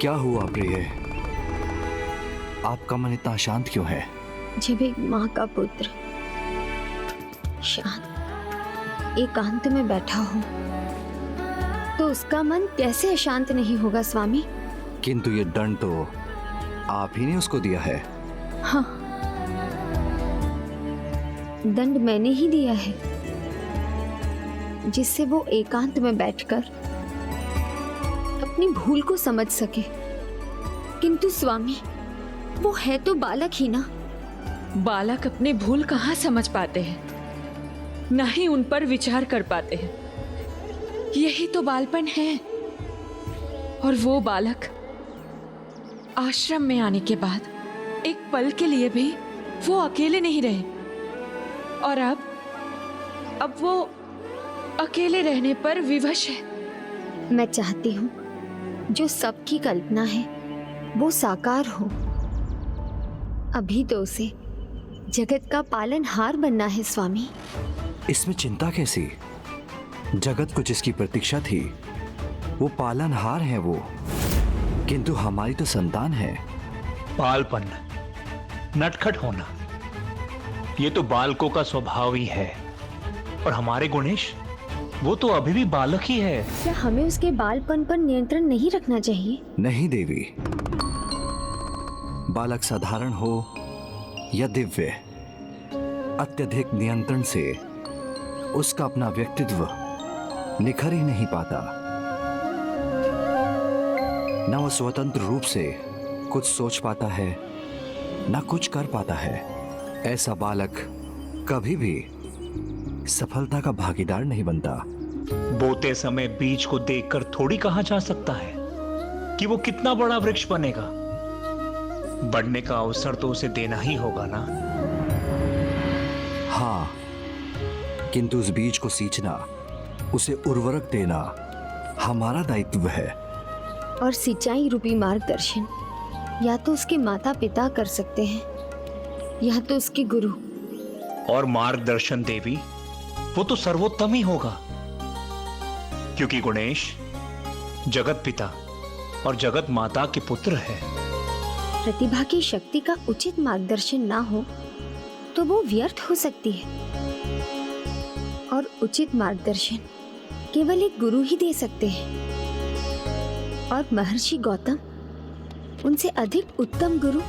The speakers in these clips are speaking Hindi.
क्या हुआ प्रिय? आपका मन इतना शांत क्यों है? जब एक माँ का पुत्र शांत एकांत में बैठा हो तो उसका मन कैसे अशांत नहीं होगा स्वामी? किंतु ये दंड तो आप ही ने उसको दिया है। हाँ, दंड मैंने ही दिया है जिससे वो एकांत में बैठकर अपनी भूल को समझ सके। किंतु स्वामी, वो है तो बालक ही ना। बालक अपनी भूल कहाँ समझ पाते हैं, ना ही उन पर विचार कर पाते हैं। यही तो बालपन है। और वो बालक आश्रम में आने के बाद एक पल के लिए भी वो अकेले नहीं रहे, और अब वो अकेले रहने पर विवश है। मैं चाहती हूँ जो सबकी कल्पना है वो साकार हो। अभी तो उसे जगत का पालनहार बनना है स्वामी। इसमें चिंता कैसी? जगत को जिसकी प्रतीक्षा थी वो पालनहार है वो, किंतु हमारी तो संतान है। बालपन, नटखट होना, ये तो बालकों का स्वभाव ही है। और हमारे गुणेश, वो तो अभी भी बालक ही है। क्या हमें उसके बालपन पर नियंत्रण नहीं रखना चाहिए? नहीं देवी, बालक साधारण हो या दिव्य, अत्यधिक नियंत्रण से उसका अपना व्यक्तित्व निखर ही नहीं पाता। न वो स्वतंत्र रूप से कुछ सोच पाता है, न कुछ कर पाता है। ऐसा बालक कभी भी सफलता का भागीदार नहीं बनता। बोते समय बीज को देखकर थोड़ी कहा जा सकता है कि वो कितना बड़ा वृक्ष बनेगा। बढ़ने का अवसर तो उसे देना ही होगा ना। हाँ, किंतु उस बीज को सींचना, उसे उर्वरक देना हमारा दायित्व है। और सिंचाई रूपी मार्गदर्शन या तो उसके माता पिता कर सकते हैं या तो उसके गुरु। और मार्गदर्शन देवी, वो तो सर्वोत्तम ही होगा, क्योंकि गुणेश जगत पिता और जगत माता के पुत्र है। प्रतिभा की शक्ति का उचित मार्गदर्शन ना हो तो वो व्यर्थ हो सकती है, और उचित मार्गदर्शन केवल एक गुरु ही दे सकते हैं। और महर्षि गौतम, उनसे अधिक उत्तम गुरु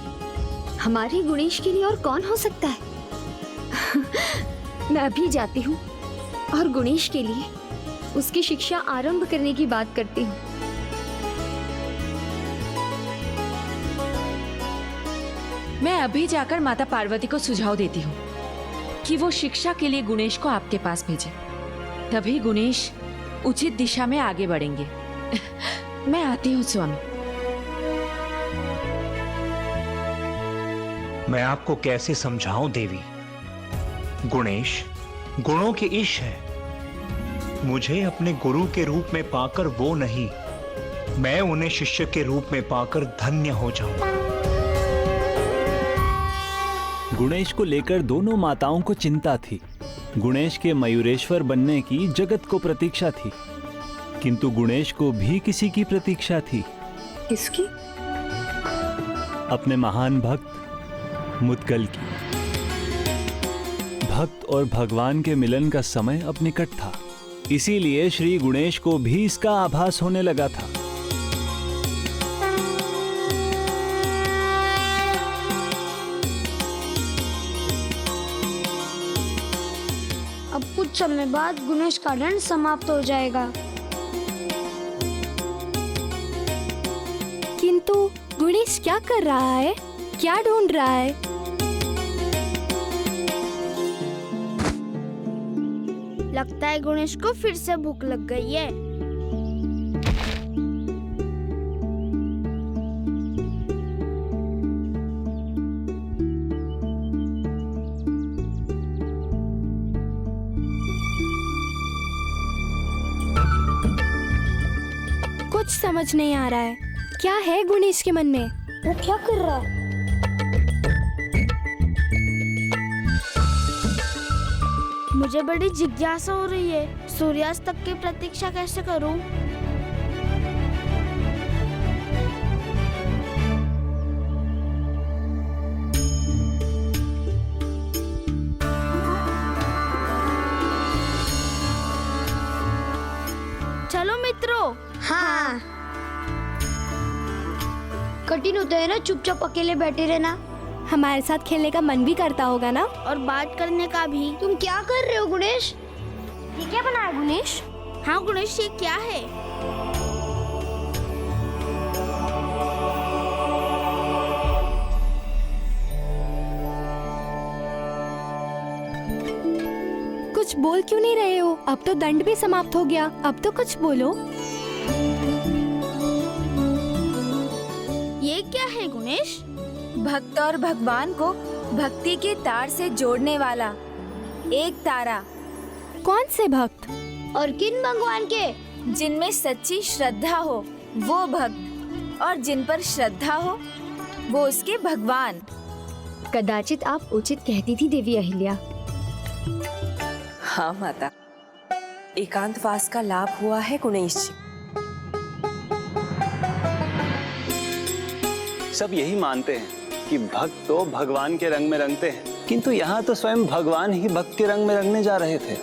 हमारे गुणेश के लिए और कौन हो सकता है? मैं अभी जाती हूँ और गुणेश के लिए उसकी शिक्षा आरंभ करने की बात करती हूँ। मैं अभी जाकर माता पार्वती को सुझाव देती हूँ कि वो शिक्षा के लिए गुणेश को आपके पास भेजे, तभी गुणेश उचित दिशा में आगे बढ़ेंगे। मैं आती हूँ स्वामी। मैं आपको कैसे समझाऊं देवी? गुणेश गुणों के ईश है। मुझे अपने गुरु के रूप में पाकर वो नहीं, मैं उन्हें शिष्य के रूप में पाकर धन्य हो जाऊं। गुणेश को लेकर दोनों माताओं को चिंता थी। गुणेश के मयूरेश्वर बनने की जगत को प्रतीक्षा थी, किंतु गुणेश को भी किसी की प्रतीक्षा थी। किसकी? अपने महान भक्त मुद्गल की। भक्त और भगवान के मिलन का समय अब निकट था, इसीलिए श्री गुणेश को भी इसका आभास होने लगा था। अब कुछ समय बाद गुणेश का दंड समाप्त हो जाएगा। किंतु गुणेश क्या कर रहा है? क्या ढूंढ रहा है? लगता है गुणेश को फिर से भूख लग गई है। कुछ समझ नहीं आ रहा है, क्या है गुणेश के मन में? वो क्या कर रहा है? मुझे बड़ी जिज्ञासा हो रही है, सूर्यास्त तक की प्रतीक्षा कैसे करूं? चलो मित्रों। हाँ। कठिन होता है ना चुपचाप अकेले बैठे रहना। हमारे साथ खेलने का मन भी करता होगा ना। और बात करने का भी। तुम क्या कर रहे हो गुणेश? ये क्या बनाया गुणेश? हाँ गुणेश, ये क्या है? कुछ बोल क्यों नहीं रहे हो? अब तो दंड भी समाप्त हो गया, अब तो कुछ बोलो। ये क्या है गुणेश? भक्त और भगवान को भक्ति के तार से जोड़ने वाला एक तारा। कौन से भक्त? और किन भगवान के? जिनमें सच्ची श्रद्धा हो वो भक्त, और जिन पर श्रद्धा हो वो उसके भगवान। कदाचित आप उचित कहती थी देवी अहिल्या। हाँ माता, एकांतवास का लाभ हुआ है गुणेश जी। सब यही मानते हैं कि भक्त तो भगवान के रंग में रंगते हैं, किंतु यहाँ तो स्वयं भगवान ही भक्त के रंग में रंगने जा रहे थे।